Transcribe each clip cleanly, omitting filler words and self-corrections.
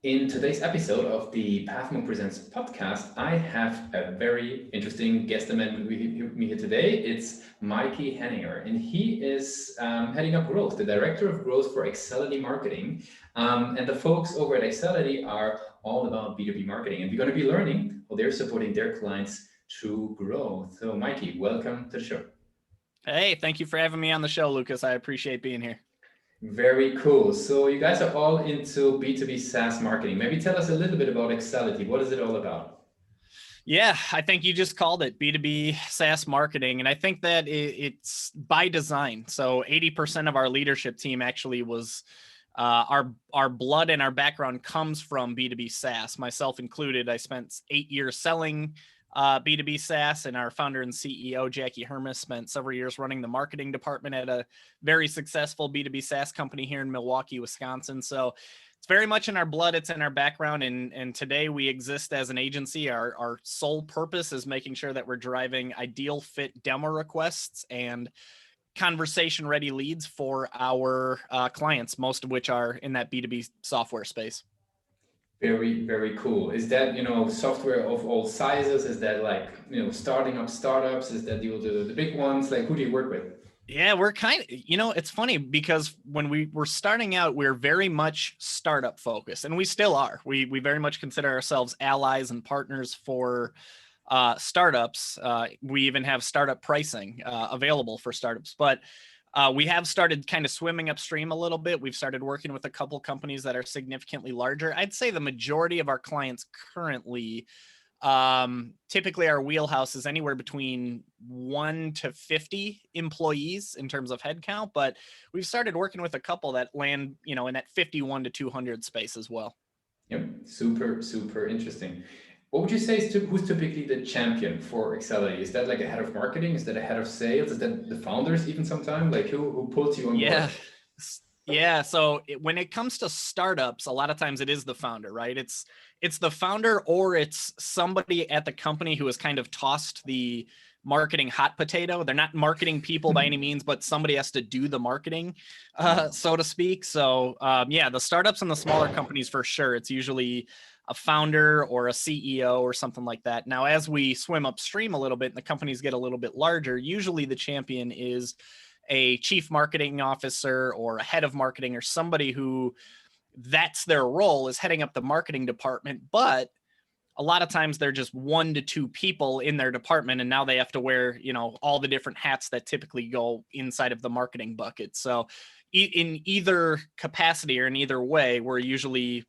In today's episode of the Pathmo Presents podcast, I have a very interesting guest amendment with me here today. It's Mikey Henninger, and he is heading up growth, the director of growth for Accelity Marketing. And the folks over at Accelity are all about B2B marketing, and we're going to be learning how they're supporting their clients through growth. So, Mikey, welcome to the show. Hey, thank you for having me on the show, Lucas. I appreciate being here. Very cool. So you guys are all into B2B SaaS marketing. Maybe tell us a little bit about Accelity. What is it all about? Yeah, I think you just called it B2B SaaS marketing. And I think that it's by design. So 80% of our leadership team actually was our blood and our background comes from B2B SaaS, myself included. I spent 8 years selling B2B SaaS, and our founder and CEO, Jackie Hermes, spent several years running the marketing department at a very successful B2B SaaS company here in Milwaukee, Wisconsin. So it's very much in our blood. It's in our background. And today we exist as an agency. Our sole purpose is making sure that we're driving ideal fit demo requests and conversation ready leads for our clients, most of which are in that B2B software space. Very, very cool. Is that, software of all sizes? Is that like, starting up startups? Is that the big ones? Like, who do you work with? Yeah, we're kind of, it's funny because when we were starting out, we're very much startup focused, and we still are. We very much consider ourselves allies and partners for startups. We even have startup pricing available for startups, but we have started kind of swimming upstream a little bit. We've started working with a couple companies that are significantly larger. I'd say the majority of our clients currently, typically our wheelhouse is anywhere between 1 to 50 employees in terms of headcount, but we've started working with a couple that land, in that 51 to 200 space as well. Yep, super, super interesting. What would you say is who's typically the champion for Accelity? Is that like a head of marketing? Is that a head of sales? Is that the founders even sometimes? Like who pulls you on board? Yeah. So when it comes to startups, a lot of times it is the founder, right? It's the founder, or it's somebody at the company who has kind of tossed the marketing hot potato. They're not marketing people by any means, but somebody has to do the marketing, so to speak. So the startups and the smaller companies, for sure, it's usually a founder or a CEO or something like that. Now, as we swim upstream a little bit and the companies get a little bit larger, usually the champion is a chief marketing officer or a head of marketing, or somebody who that's their role, is heading up the marketing department. But a lot of times they're just 1 to 2 people in their department, and now they have to wear, all the different hats that typically go inside of the marketing bucket. So in either capacity or in either way, we usually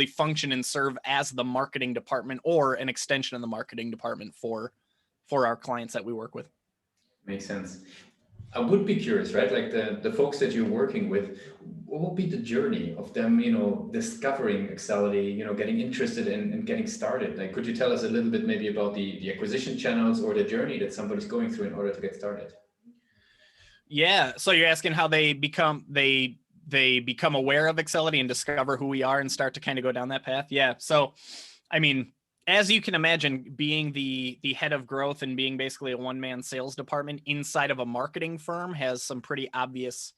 function and serve as the marketing department or an extension of the marketing department for our clients that we work with. Makes sense. I would be curious, right? Like the folks that you're working with, what will be the journey of them, discovering Accelity, getting interested and getting started? Like, could you tell us a little bit maybe about the acquisition channels or the journey that somebody's going through in order to get started? Yeah. So you're asking how they become aware of Accelity and discover who we are and start to kind of go down that path. Yeah. So, I mean, as you can imagine, being the head of growth and being basically a one-man sales department inside of a marketing firm has some pretty obvious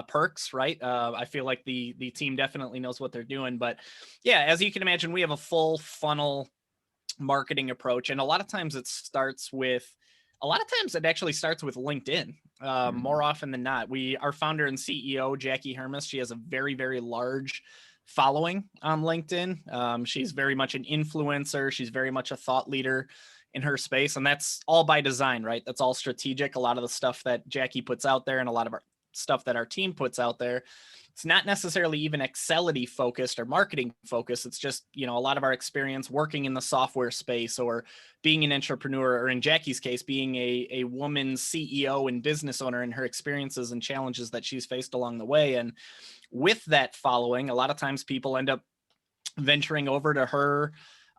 perks, right? I feel like the team definitely knows what they're doing. But yeah, as you can imagine, we have a full funnel marketing approach. And a lot of times it actually starts with LinkedIn. More often than not, our founder and CEO, Jackie Hermes, she has a very, very large following on LinkedIn. She's very much an influencer. She's very much a thought leader in her space. And that's all by design, right? That's all strategic. A lot of the stuff that Jackie puts out there and a lot of our stuff that our team puts out there, it's not necessarily even Accelity focused or marketing focused. It's just, a lot of our experience working in the software space or being an entrepreneur, or in Jackie's case, being a woman CEO and business owner, and her experiences and challenges that she's faced along the way. And with that following, a lot of times people end up venturing over to her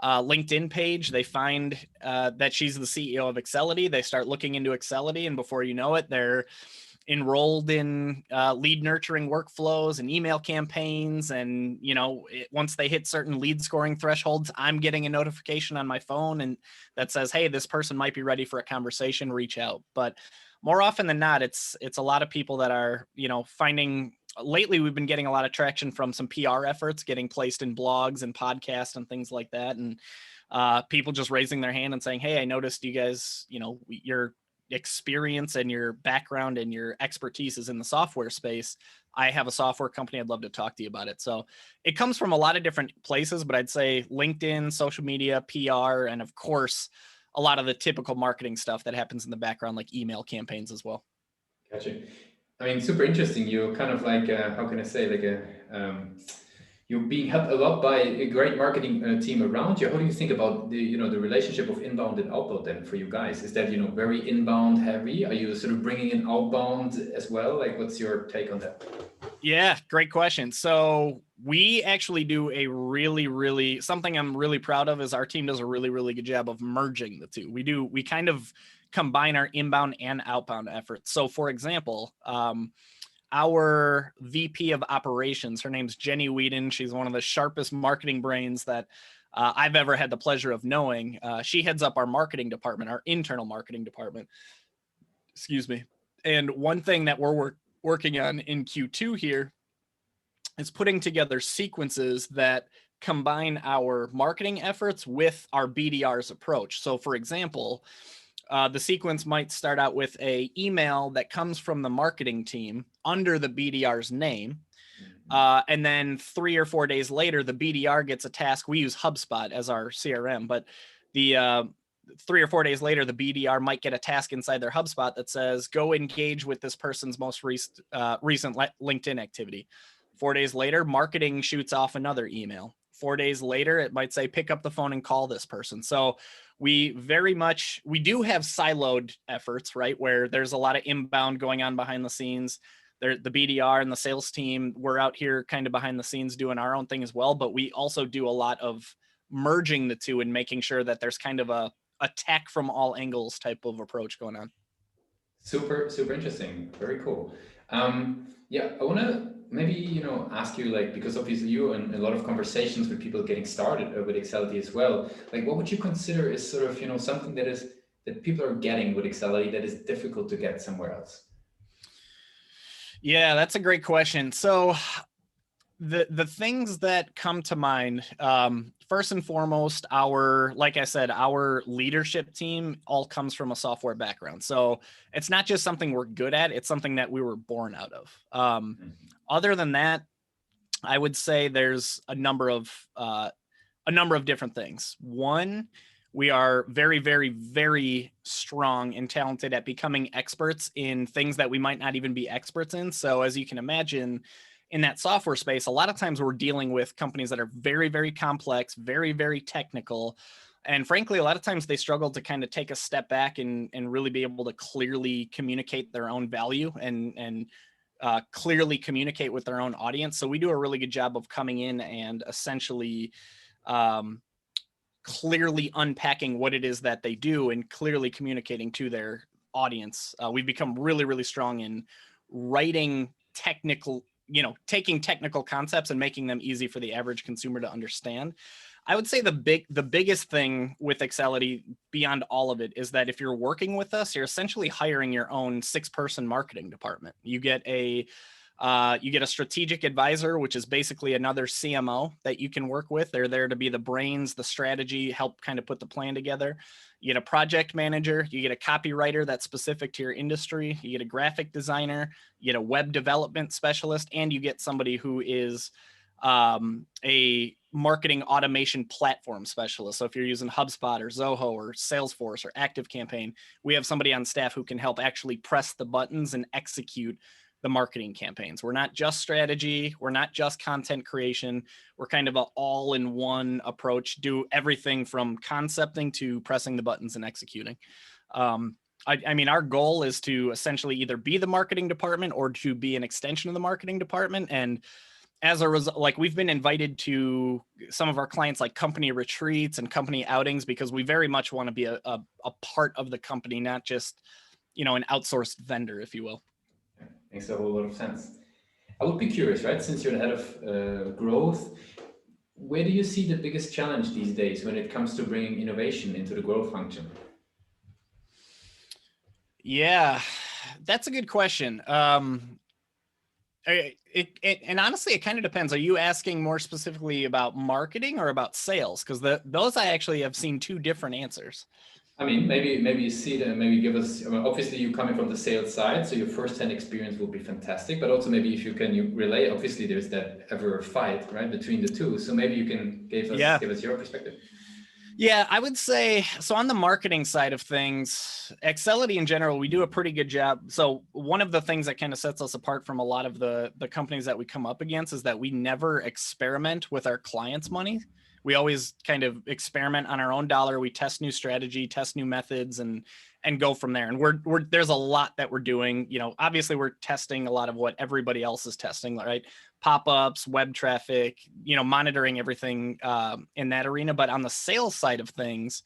LinkedIn page. They find that she's the CEO of Accelity. They start looking into Accelity, and before you know it, they're enrolled in lead nurturing workflows and email campaigns. And, once they hit certain lead scoring thresholds, I'm getting a notification on my phone and that says, hey, this person might be ready for a conversation, reach out. But more often than not, it's a lot of people that are, finding lately we've been getting a lot of traction from some PR efforts, getting placed in blogs and podcasts and things like that. And people just raising their hand and saying, hey, I noticed you guys, your experience and your background and your expertise is in the software space. I have a software company. I'd love to talk to you about it. So it comes from a lot of different places, but I'd say LinkedIn, social media, PR, and of course, a lot of the typical marketing stuff that happens in the background, like email campaigns as well. Gotcha. I mean, super interesting. You're kind of like, how can I say, like you're being helped a lot by a great marketing team around you. How do you think about the, the relationship of inbound and outbound then for you guys? Is that, very inbound heavy? Are you sort of bringing in outbound as well? Like, what's your take on that? Yeah, great question. So we actually do a really, something I'm really proud of is our team does a really good job of merging the two. We kind of combine our inbound and outbound efforts. So for example, our VP of operations, her name's Jenny Whedon. She's one of the sharpest marketing brains that I've ever had the pleasure of knowing. She heads up our marketing department, our internal marketing department. Excuse me. And one thing that we're working on in Q2 here is putting together sequences that combine our marketing efforts with our BDR's approach. So for example, the sequence might start out with a email that comes from the marketing team under the BDR's name. And then 3 or 4 days later, the BDR gets a task. We use HubSpot as our CRM, but the 3 or 4 days later, the BDR might get a task inside their HubSpot that says, go engage with this person's most recent LinkedIn activity. 4 days later, marketing shoots off another email. 4 days later, it might say, pick up the phone and call this person. So we do have siloed efforts, right? Where there's a lot of inbound going on behind the scenes. The BDR and the sales team, we're out here kind of behind the scenes doing our own thing as well. But we also do a lot of merging the two and making sure that there's kind of a attack from all angles type of approach going on. Super interesting. Very cool. Yeah, I want to maybe, ask you, like, because obviously you're in a lot of conversations with people getting started with Accelity as well. Like, what would you consider is sort of, something that people are getting with Accelity that is difficult to get somewhere else? Yeah, that's a great question. So the things that come to mind, first and foremost, like I said, our leadership team all comes from a software background. So it's not just something we're good at, it's something that we were born out of. Other than that, I would say there's a number of different things. One, we are very strong and talented at becoming experts in things that we might not even be experts in. So as you can imagine, in that software space, a lot of times we're dealing with companies that are very complex, very technical. And frankly, a lot of times they struggle to kind of take a step back and really be able to clearly communicate their own value and clearly communicate with their own audience. So we do a really good job of coming in and essentially clearly unpacking what it is that they do and clearly communicating to their audience. We've become really strong in writing technical, taking technical concepts and making them easy for the average consumer to understand. I would say the biggest thing with Accelity beyond all of it is that if you're working with us, you're essentially hiring your own 6-person marketing department. You get a strategic advisor, which is basically another CMO that you can work with. They're there to be the brains, the strategy, help kind of put the plan together. You get a project manager, you get a copywriter that's specific to your industry, you get a graphic designer, you get a web development specialist, and you get somebody who is a marketing automation platform specialist. So if you're using HubSpot or Zoho or Salesforce or ActiveCampaign, we have somebody on staff who can help actually press the buttons and execute the marketing campaigns. We're not just strategy. We're not just content creation. We're kind of an all-in-one approach, do everything from concepting to pressing the buttons and executing. I mean, our goal is to essentially either be the marketing department or to be an extension of the marketing department. And as a result, like we've been invited to some of our clients, like company retreats and company outings, because we very much want to be a part of the company, not just, an outsourced vendor, if you will. Makes a whole lot of sense. I would be curious, right? Since you're the head of growth, where do you see the biggest challenge these days when it comes to bringing innovation into the growth function? Yeah, that's a good question. And honestly, it kind of depends. Are you asking more specifically about marketing or about sales? Because those I actually have seen two different answers. I mean, maybe you see it and maybe give us, I mean, obviously you coming from the sales side, so your first-hand experience will be fantastic, but also maybe if you relay, obviously there's that ever fight, right, between the two. So maybe you can give us your perspective. Yeah, I would say, so on the marketing side of things, Accelity in general, we do a pretty good job. So one of the things that kind of sets us apart from a lot of the companies that we come up against is that we never experiment with our clients' money. We always kind of experiment on our own dollar. We test new strategy, test new methods, and go from there. And we're there's a lot that we're doing. You know, obviously we're testing a lot of what everybody else is testing, right? Pop-ups, web traffic, you know, monitoring everything in that arena. But on the sales side of things,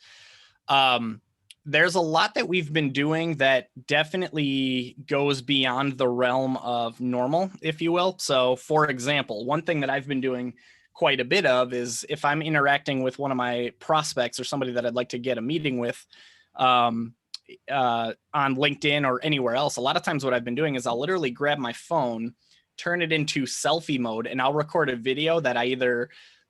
there's a lot that we've been doing that definitely goes beyond the realm of normal, if you will. So for example, one thing that I've been doing quite a bit of is if I'm interacting with one of my prospects or somebody that I'd like to get a meeting with on LinkedIn or anywhere else, a lot of times what I've been doing is I'll literally grab my phone, turn it into selfie mode, and I'll record a video that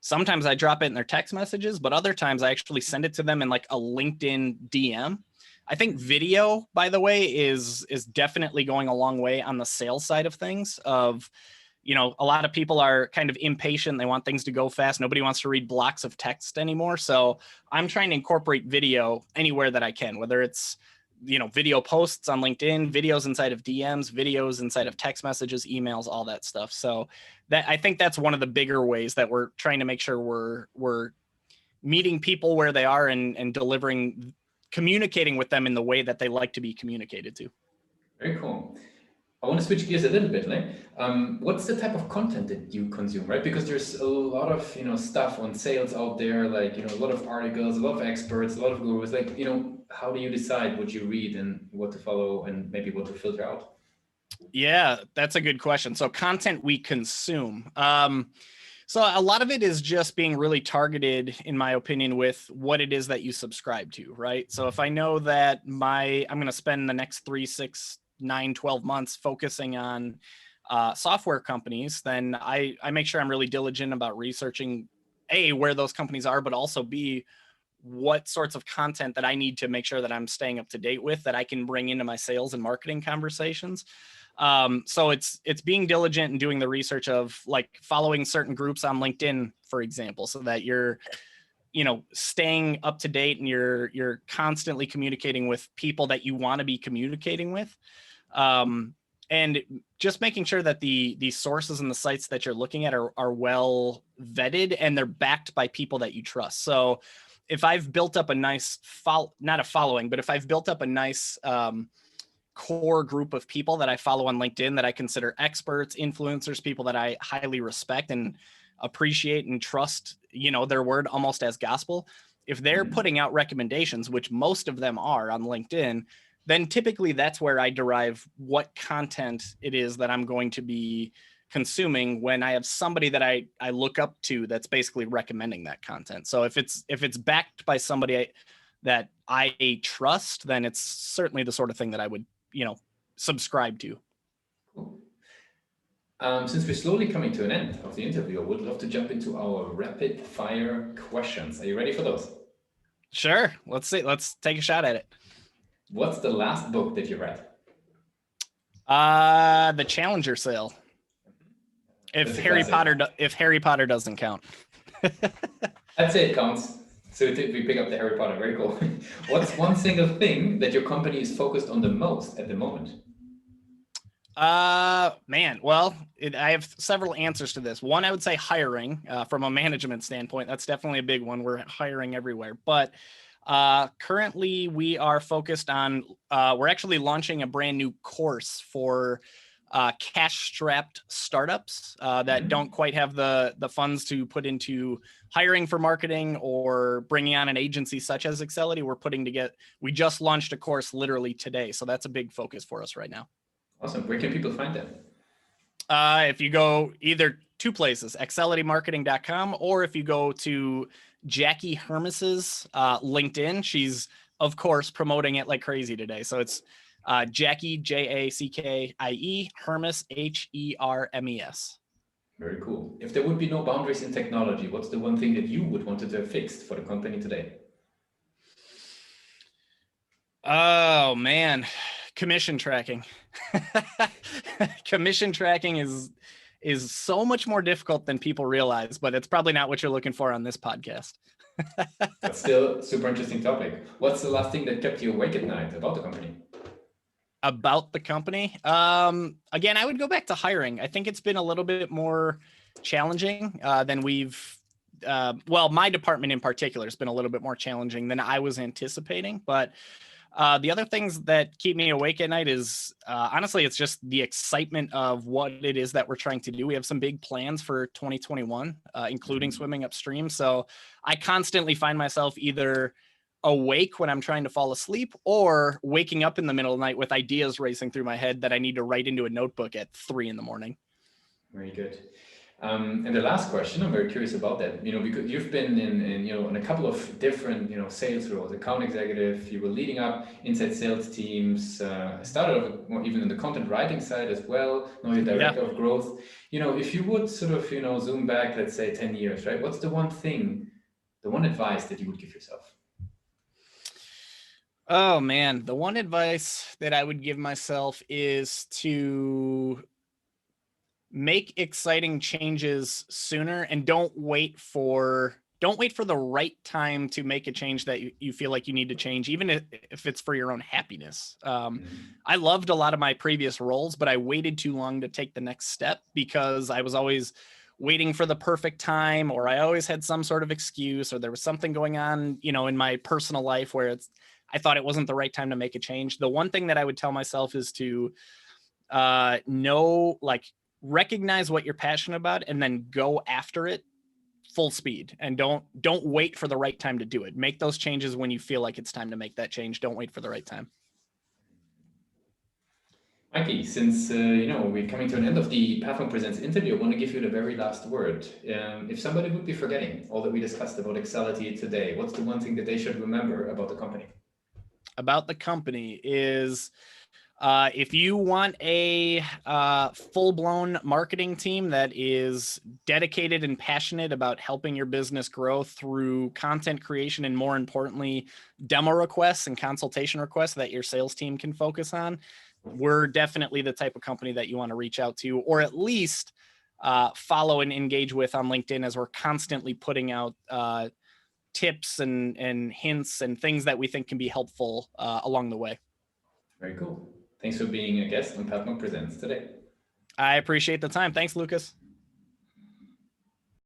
sometimes I drop it in their text messages, but other times I actually send it to them in like a LinkedIn DM. I think video, by the way, is definitely going a long way on the sales side of things. You know, a lot of people are kind of impatient. They want things to go fast. Nobody wants to read blocks of text anymore. So I'm trying to incorporate video anywhere that I can, whether it's, you know, video posts on LinkedIn, videos inside of DMs, videos inside of text messages, emails, all that stuff. So that, I think that's one of the bigger ways that we're trying to make sure we're meeting people where they are and communicating with them in the way that they like to be communicated to. Very cool. I want to switch gears a little bit. Like, what's the type of content that you consume, right? Because there's a lot of, you know, stuff on sales out there, like, you know, a lot of articles, a lot of experts, a lot of gurus. Like, you know, how do you decide what you read and what to follow and maybe what to filter out? Yeah, that's a good question. So content we consume. So a lot of it is just being really targeted, in my opinion, with what it is that you subscribe to, right? So if I know that I'm going to spend the next 3, 6, 9, 12 months focusing on software companies, then I make sure I'm really diligent about researching A, where those companies are, but also B, what sorts of content that I need to make sure that I'm staying up to date with, that I can bring into my sales and marketing conversations. So it's being diligent and doing the research of like following certain groups on LinkedIn, for example, so that you're, you know, staying up to date and you're constantly communicating with people that you want to be communicating with. And just making sure that the sources and the sites that you're looking at are well vetted and they're backed by people that you trust. So if I've built up a nice not a following, but if I've built up a nice core group of people that I follow on LinkedIn that I consider experts, influencers, people that I highly respect and appreciate and trust, you know, their word almost as gospel. If they're putting out recommendations, which most of them are on LinkedIn, then typically that's where I derive what content it is that I'm going to be consuming when I have somebody that I look up to that's basically recommending that content. So if it's backed by somebody that I trust, then it's certainly the sort of thing that I would, you know, subscribe to. Cool. Since we're slowly coming to an end of the interview, I would love to jump into our rapid fire questions. Are you ready for those? Sure. Let's see. Let's take a shot at it. What's the last book that you read? The Challenger Sale. If That's Harry Potter doesn't count. I'd say it counts. So we pick up the Harry Potter. Very cool. What's one single thing that your company is focused on the most at the moment? Man, well, I have several answers to this. One, I would say hiring from a management standpoint. That's definitely a big one. We're hiring everywhere. But currently we are focused on, we're actually launching a brand new course for cash-strapped startups that don't quite have the funds to put into hiring for marketing or bringing on an agency such as Accelity. We just launched a course literally today. So that's a big focus for us right now. Awesome. Where can people find that? If you go either two places, accelitymarketing.com, or if you go to Jackie Hermis's LinkedIn, she's of course promoting it like crazy today. So it's Jackie, Jackie, Hermes, Hermes. Very cool. If there would be no boundaries in technology, what's the one thing that you would want to have fixed for the company today? Oh man, commission tracking. Commission tracking is so much more difficult than people realize, but it's probably not what you're looking for on this podcast. That's still a super interesting topic. What's the last thing that kept you awake at night about the company? About the company? Again, I would go back to hiring. I think it's been a little bit more challenging than well, my department in particular has been a little bit more challenging than I was anticipating. But the other things that keep me awake at night is honestly, it's just the excitement of what it is that we're trying to do. We have some big plans for 2021, including swimming upstream. So I constantly find myself either awake when I'm trying to fall asleep or waking up in the middle of the night with ideas racing through my head that I need to write into a notebook at 3 a.m. Very good. And the last question, I'm very curious about that, because you've been in a couple of different, sales roles, account executive, you were leading up inside sales teams, started off more even in the content writing side as well, now you're director of growth. If you would sort of, zoom back, let's say 10 years, right? What's the one advice that you would give yourself? Oh man, the one advice that I would give myself is to make exciting changes sooner and don't wait for the right time to make a change that you feel like you need to change, even if it's for your own happiness. I loved a lot of my previous roles, but I waited too long to take the next step because I was always waiting for the perfect time, or I always had some sort of excuse, or there was something going on, in my personal life where I thought it wasn't the right time to make a change. The one thing that I would tell myself is to recognize what you're passionate about and then go after it full speed, and don't wait for the right time to do it. Make those changes when you feel like it's time to make that change. Don't wait for the right time. Mikey, since we're coming to an end of the Pathmark Presents interview, I want to give you the very last word. If somebody would be forgetting all that we discussed about Accelity today, what's the one thing that they should remember about the company? About the company is if you want a full-blown marketing team that is dedicated and passionate about helping your business grow through content creation and, more importantly, demo requests and consultation requests that your sales team can focus on, we're definitely the type of company that you want to reach out to, or at least follow and engage with on LinkedIn, as we're constantly putting out tips and hints and things that we think can be helpful along the way. Very cool. Thanks for being a guest on Pathmark Presents today. I appreciate the time. Thanks, Lucas.